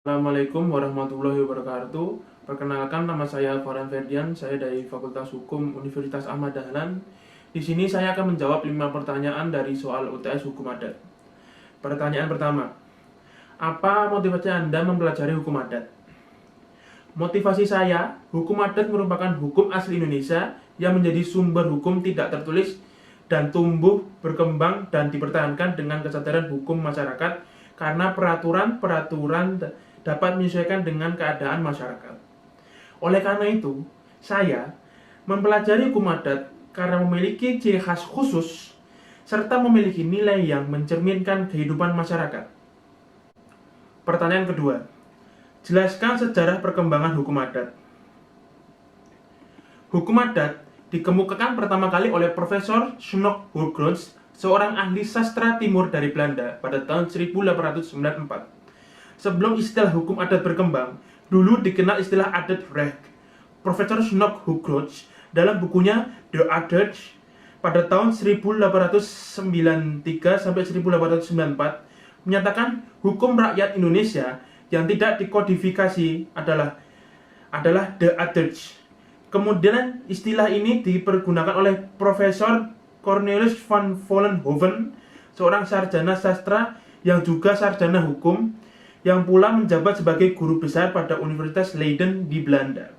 Assalamualaikum warahmatullahi wabarakatuh. Perkenalkan, nama saya Farhan Ferdian. Saya dari Fakultas Hukum Universitas Ahmad Dahlan. Di sini saya akan menjawab 5 pertanyaan dari soal UTS Hukum Adat. Pertanyaan pertama, apa motivasi Anda mempelajari hukum adat? Motivasi saya, hukum adat merupakan hukum asli Indonesia yang menjadi sumber hukum tidak tertulis dan tumbuh, berkembang, dan dipertahankan dengan kesadaran hukum masyarakat karena peraturan-peraturan dapat menyesuaikan dengan keadaan masyarakat. Oleh karena itu, saya mempelajari hukum adat karena memiliki ciri khas khusus serta memiliki nilai yang mencerminkan kehidupan masyarakat. Pertanyaan kedua, jelaskan sejarah perkembangan hukum adat. Hukum adat dikemukakan pertama kali oleh Profesor Snoek Hurgronje, seorang ahli sastra timur dari Belanda pada tahun 1894. Sebelum istilah hukum adat berkembang, dulu dikenal istilah adat recht. Profesor Snoek Hurgronje dalam bukunya The Adat pada tahun 1893-1894 menyatakan hukum rakyat Indonesia yang tidak dikodifikasi adalah The Adat. Kemudian istilah ini dipergunakan oleh Profesor Cornelis van Vollenhoven, seorang sarjana sastra yang juga sarjana hukum, yang pula menjabat sebagai guru besar pada Universitas Leiden di Belanda.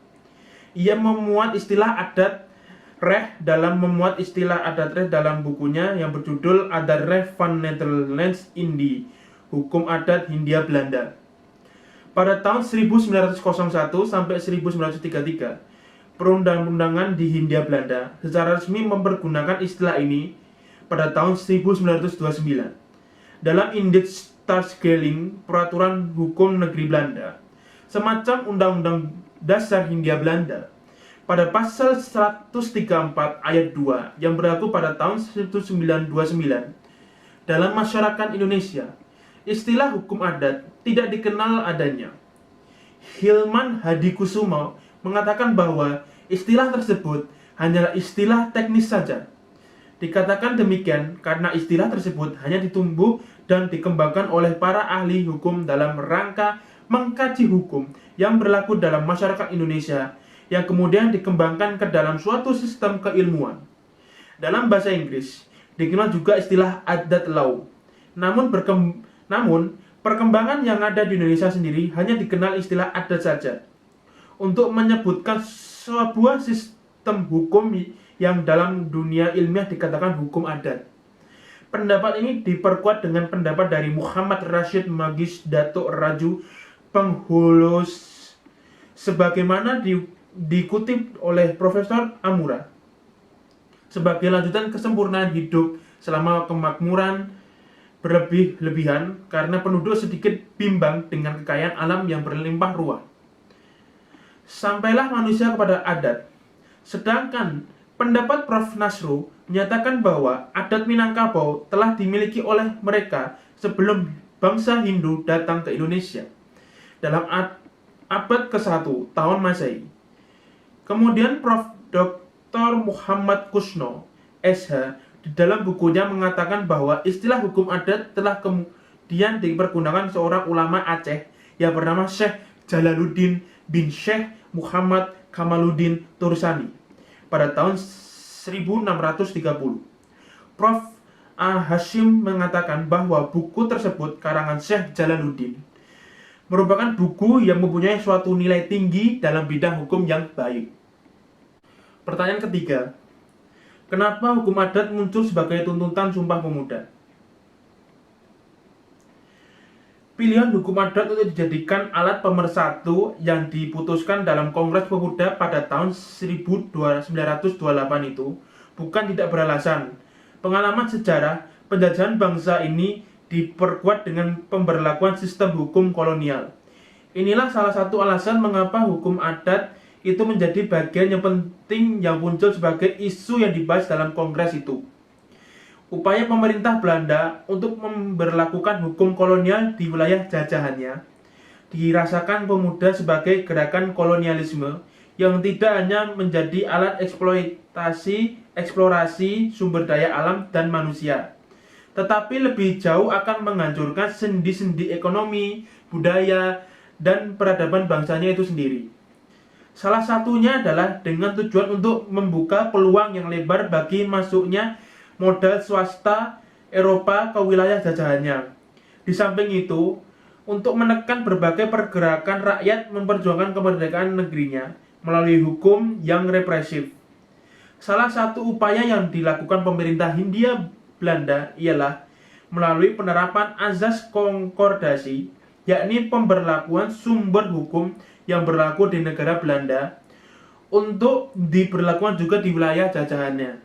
Ia memuat istilah adat recht dalam bukunya yang berjudul Adat Recht van Nederlands Indie, Hukum Adat Hindia Belanda. Pada tahun 1901 sampai 1933, perundang-undangan di Hindia Belanda secara resmi mempergunakan istilah ini pada tahun 1929. Dalam Indische Staatskleding, peraturan hukum negeri Belanda, semacam undang-undang dasar Hindia Belanda, pada pasal 134 ayat 2 yang berlaku pada tahun 1929, dalam masyarakat Indonesia, istilah hukum adat tidak dikenal adanya. Hilman Hadikusumo mengatakan bahwa istilah tersebut hanyalah istilah teknis saja. Dikatakan demikian karena istilah tersebut hanya ditumbuh dan dikembangkan oleh para ahli hukum dalam rangka mengkaji hukum yang berlaku dalam masyarakat Indonesia yang kemudian dikembangkan ke dalam suatu sistem keilmuan. Dalam bahasa Inggris, dikenal juga istilah adat law. Namun perkembangan yang ada di Indonesia sendiri hanya dikenal istilah adat saja untuk menyebutkan sebuah sistem hukum yang dalam dunia ilmiah dikatakan hukum adat. Pendapat ini diperkuat dengan pendapat dari Muhammad Rashid Magis Datuk Raju Penghulus, sebagaimana dikutip oleh Profesor Amura. Sebagai lanjutan kesempurnaan hidup selama kemakmuran berlebih-lebihan karena penduduk sedikit bimbang dengan kekayaan alam yang berlimpah ruah, sampailah manusia kepada adat. Sedangkan pendapat Prof. Nasru menyatakan bahwa adat Minangkabau telah dimiliki oleh mereka sebelum bangsa Hindu datang ke Indonesia dalam abad ke-1 tahun Masehi. Kemudian Prof. Dr. Muhammad Kusno, SH, di dalam bukunya mengatakan bahwa istilah hukum adat telah kemudian dipergunakan seorang ulama Aceh yang bernama Syekh Jalaluddin bin Syekh Muhammad Kamaluddin Tursani pada tahun 1630. Prof. A. Hashim mengatakan bahwa buku tersebut karangan Syekh Jalaluddin merupakan buku yang mempunyai suatu nilai tinggi dalam bidang hukum yang baik. Pertanyaan ketiga, kenapa hukum adat muncul sebagai tuntutan Sumpah Pemuda? Pilihan hukum adat untuk dijadikan alat pemersatu yang diputuskan dalam Kongres Pemuda pada tahun 1928 itu bukan tidak beralasan. Pengalaman sejarah penjajahan bangsa ini diperkuat dengan pemberlakuan sistem hukum kolonial. Inilah salah satu alasan mengapa hukum adat itu menjadi bagian yang penting yang muncul sebagai isu yang dibahas dalam Kongres itu. Upaya pemerintah Belanda untuk memberlakukan hukum kolonial di wilayah jajahannya dirasakan pemuda sebagai gerakan kolonialisme yang tidak hanya menjadi alat eksplorasi sumber daya alam dan manusia, tetapi lebih jauh akan menghancurkan sendi-sendi ekonomi, budaya, dan peradaban bangsanya itu sendiri. Salah satunya adalah dengan tujuan untuk membuka peluang yang lebar bagi masuknya modal swasta Eropa ke wilayah jajahannya. Di samping itu, untuk menekan berbagai pergerakan rakyat memperjuangkan kemerdekaan negerinya melalui hukum yang represif. Salah satu upaya yang dilakukan pemerintah Hindia Belanda ialah melalui penerapan azas konkordasi, yakni pemberlakuan sumber hukum yang berlaku di negara Belanda untuk diberlakukan juga di wilayah jajahannya,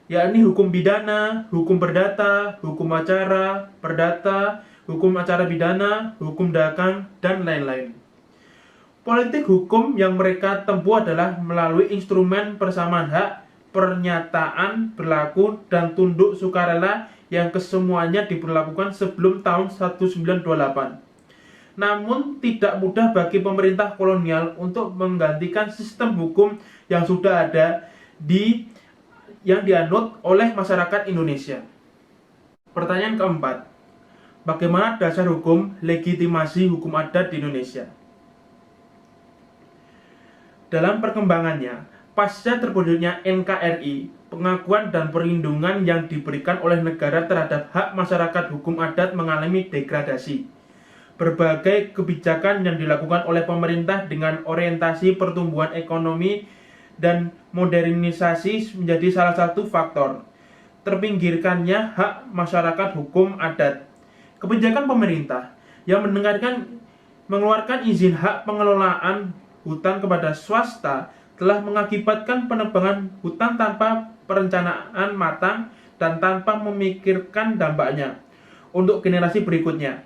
yakni hukum pidana, hukum perdata, hukum acara perdata, hukum acara pidana, hukum dagang, dan lain-lain. Politik hukum yang mereka tempuh adalah melalui instrumen persamaan hak, pernyataan berlaku, dan tunduk sukarela yang kesemuanya diberlakukan sebelum tahun 1928. Namun tidak mudah bagi pemerintah kolonial untuk menggantikan sistem hukum yang sudah ada yang dianut oleh masyarakat Indonesia. Pertanyaan keempat, bagaimana dasar hukum legitimasi hukum adat di Indonesia? Dalam perkembangannya, pasca terwujudnya NKRI, pengakuan dan perlindungan yang diberikan oleh negara terhadap hak masyarakat hukum adat mengalami degradasi. Berbagai kebijakan yang dilakukan oleh pemerintah dengan orientasi pertumbuhan ekonomi dan modernisasi menjadi salah satu faktor terpinggirkannya hak masyarakat hukum adat. Kebijakan pemerintah yang mengeluarkan izin hak pengelolaan hutan kepada swasta telah mengakibatkan penebangan hutan tanpa perencanaan matang dan tanpa memikirkan dampaknya untuk generasi berikutnya.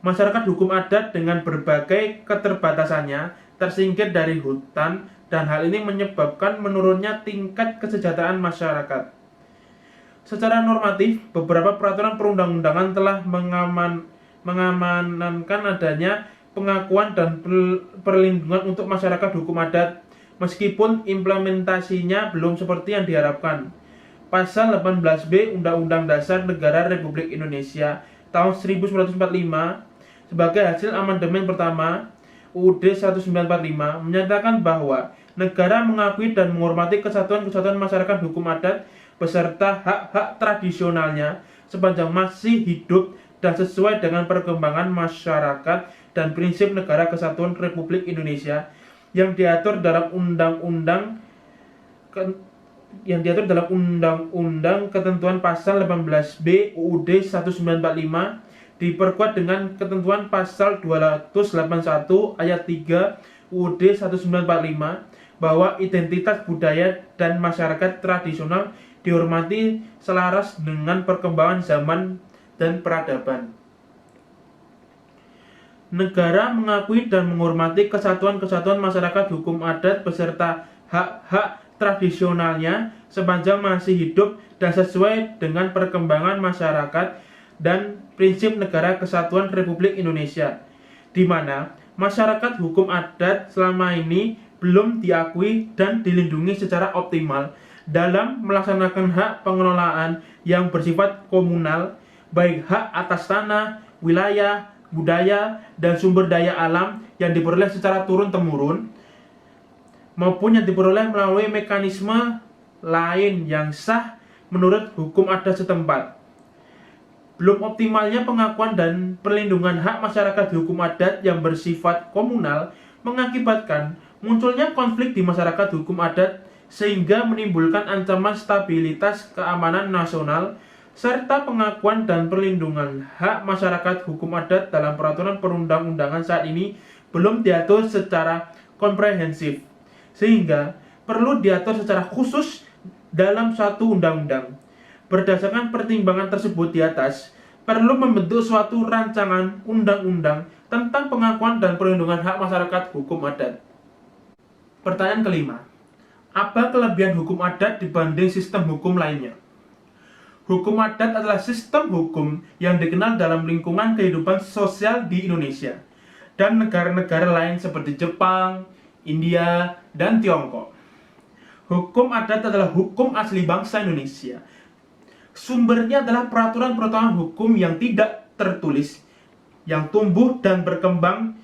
Masyarakat hukum adat dengan berbagai keterbatasannya tersingkir dari hutan, dan hal ini menyebabkan menurunnya tingkat kesejahteraan masyarakat. Secara normatif, beberapa peraturan perundang-undangan telah mengamankan adanya pengakuan dan perlindungan untuk masyarakat hukum adat, meskipun implementasinya belum seperti yang diharapkan. Pasal 18B Undang-Undang Dasar Negara Republik Indonesia tahun 1945 sebagai hasil amandemen pertama UUD 1945 menyatakan bahwa negara mengakui dan menghormati kesatuan-kesatuan masyarakat hukum adat beserta hak-hak tradisionalnya sepanjang masih hidup dan sesuai dengan perkembangan masyarakat dan prinsip negara kesatuan Republik Indonesia yang diatur dalam Undang-Undang Ketentuan Pasal 18B UUD 1945 diperkuat dengan ketentuan Pasal 281 Ayat 3 UUD 1945 bahwa identitas budaya dan masyarakat tradisional dihormati selaras dengan perkembangan zaman dan peradaban. Negara mengakui dan menghormati kesatuan-kesatuan masyarakat hukum adat beserta hak-hak tradisionalnya sepanjang masih hidup dan sesuai dengan perkembangan masyarakat dan prinsip negara kesatuan Republik Indonesia, di mana masyarakat hukum adat selama ini belum diakui dan dilindungi secara optimal dalam melaksanakan hak pengelolaan yang bersifat komunal, baik hak atas tanah, wilayah, budaya, dan sumber daya alam yang diperoleh secara turun-temurun, maupun yang diperoleh melalui mekanisme lain yang sah menurut hukum adat setempat. Belum optimalnya pengakuan dan perlindungan hak masyarakat hukum adat yang bersifat komunal mengakibatkan munculnya konflik di masyarakat hukum adat sehingga menimbulkan ancaman stabilitas keamanan nasional, serta pengakuan dan perlindungan hak masyarakat hukum adat dalam peraturan perundang-undangan saat ini belum diatur secara komprehensif, sehingga perlu diatur secara khusus dalam suatu undang-undang. Berdasarkan pertimbangan tersebut di atas, perlu membentuk suatu rancangan undang-undang tentang pengakuan dan perlindungan hak masyarakat hukum adat. Pertanyaan kelima, apa kelebihan hukum adat dibanding sistem hukum lainnya? Hukum adat adalah sistem hukum yang dikenal dalam lingkungan kehidupan sosial di Indonesia dan negara-negara lain seperti Jepang, India, dan Tiongkok. Hukum adat adalah hukum asli bangsa Indonesia. Sumbernya adalah peraturan-peraturan hukum yang tidak tertulis yang tumbuh dan berkembang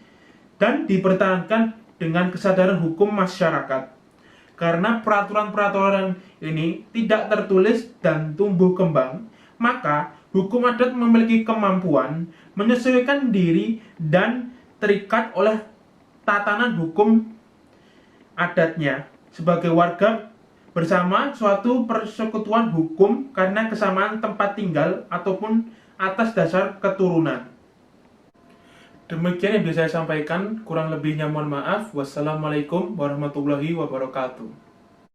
dan dipertahankan dengan kesadaran hukum masyarakat. Karena peraturan-peraturan ini tidak tertulis dan tumbuh kembang, maka hukum adat memiliki kemampuan menyesuaikan diri dan terikat oleh tatanan hukum adatnya sebagai warga bersama suatu persekutuan hukum karena kesamaan tempat tinggal ataupun atas dasar keturunan. Demikian yang bisa saya sampaikan, kurang lebihnya mohon maaf. Wassalamualaikum warahmatullahi wabarakatuh.